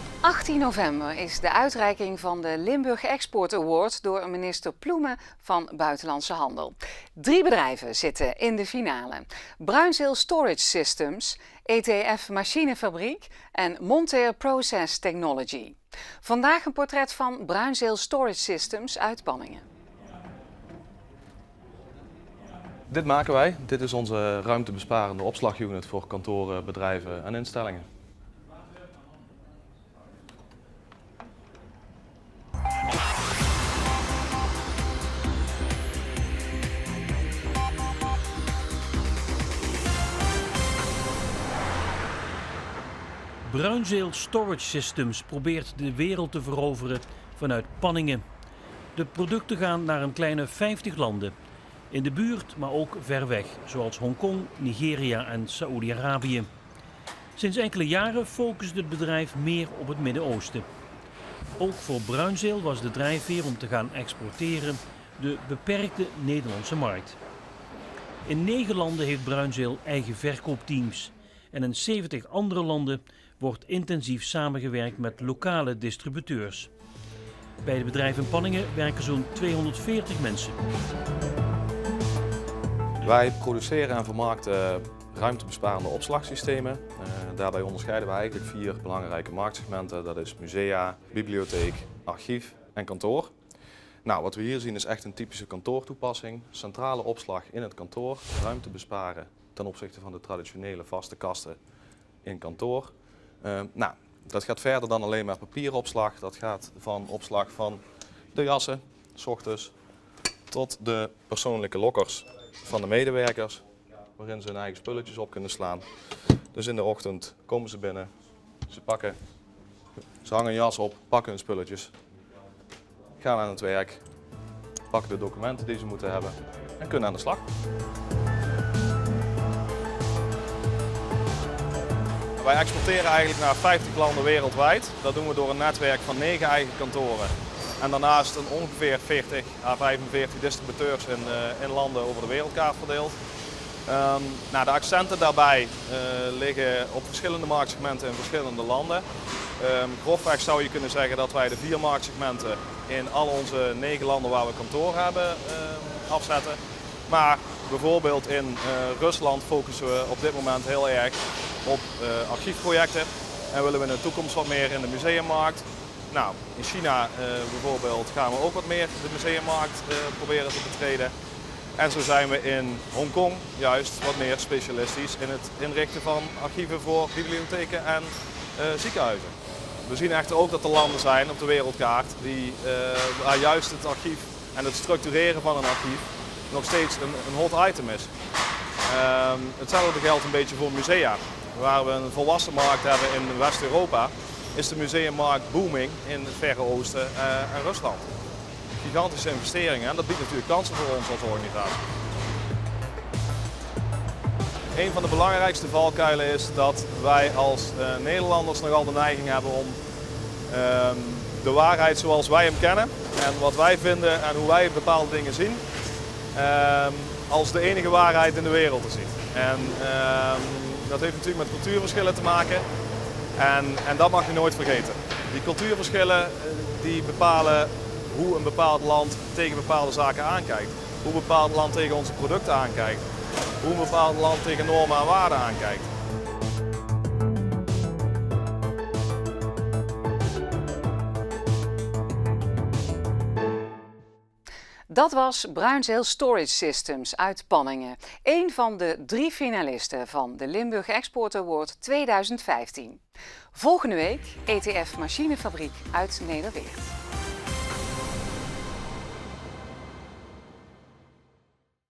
Op 18 november is de uitreiking van de Limburg Export Award door minister Ploemen van Buitenlandse Handel. 3 bedrijven zitten in de finale. Bruinzeel Storage Systems, ETF Machinefabriek en Monteer Process Technology. Vandaag een portret van Bruinzeel Storage Systems uit Panningen. Dit maken wij. Dit is onze ruimtebesparende opslagunit voor kantoren, bedrijven en instellingen. Bruinzeel Storage Systems probeert de wereld te veroveren vanuit Panningen. De producten gaan naar een kleine 50 landen. In de buurt, maar ook ver weg, zoals Hongkong, Nigeria en Saoedi-Arabië. Sinds enkele jaren focust het bedrijf meer op het Midden-Oosten. Ook voor Bruinzeel was de drijfveer om te gaan exporteren de beperkte Nederlandse markt. In 9 landen heeft Bruinzeel eigen verkoopteams. En in 70 andere landen wordt intensief samengewerkt met lokale distributeurs. Bij het bedrijf in Panningen werken zo'n 240 mensen. Wij produceren en vermarkten ruimtebesparende opslagsystemen. Daarbij onderscheiden we eigenlijk 4 belangrijke marktsegmenten. Dat is musea, bibliotheek, archief en kantoor. Nou, wat we hier zien is echt een typische kantoortoepassing. Centrale opslag in het kantoor, ruimte besparen ten opzichte van de traditionele vaste kasten in kantoor. Dat gaat verder dan alleen maar papieropslag. Dat gaat van opslag van de jassen, 's ochtends, tot de persoonlijke lokkers van de medewerkers, waarin ze hun eigen spulletjes op kunnen slaan. Dus in de ochtend komen ze binnen, ze hangen een jas op, pakken hun spulletjes, gaan aan het werk, pakken de documenten die ze moeten hebben en kunnen aan de slag. Wij exporteren eigenlijk naar 50 landen wereldwijd. Dat doen we door een netwerk van 9 eigen kantoren. En daarnaast een ongeveer 40 à 45 distributeurs in landen over de wereldkaart verdeeld. De accenten daarbij liggen op verschillende marktsegmenten in verschillende landen. Grofweg zou je kunnen zeggen dat wij de 4 marktsegmenten in al onze 9 landen waar we kantoor hebben afzetten. Maar bijvoorbeeld in Rusland focussen we op dit moment heel erg op archiefprojecten en willen we in de toekomst wat meer in de museummarkt. Nou, in China bijvoorbeeld gaan we ook wat meer de museummarkt proberen te betreden. En zo zijn we in Hongkong juist wat meer specialistisch in het inrichten van archieven voor bibliotheken en ziekenhuizen. We zien echter ook dat er landen zijn op de wereldkaart waar juist het archief en het structureren van een archief nog steeds een hot item is. Hetzelfde geldt een beetje voor musea. Waar we een volwassen markt hebben in West-Europa, is de museummarkt booming in het Verre Oosten en Rusland. Gigantische investeringen en dat biedt natuurlijk kansen voor ons als organisatie. Een van de belangrijkste valkuilen is dat wij als Nederlanders nogal de neiging hebben om de waarheid zoals wij hem kennen en wat wij vinden en hoe wij bepaalde dingen zien, als de enige waarheid in de wereld te zien. Dat heeft natuurlijk met cultuurverschillen te maken en dat mag je nooit vergeten. Die cultuurverschillen die bepalen hoe een bepaald land tegen bepaalde zaken aankijkt. Hoe een bepaald land tegen onze producten aankijkt. Hoe een bepaald land tegen normen en waarden aankijkt. Dat was Bruinzeel Storage Systems uit Panningen. Een van de 3 finalisten van de Limburg Export Award 2015. Volgende week ETF Machinefabriek uit Nederweert.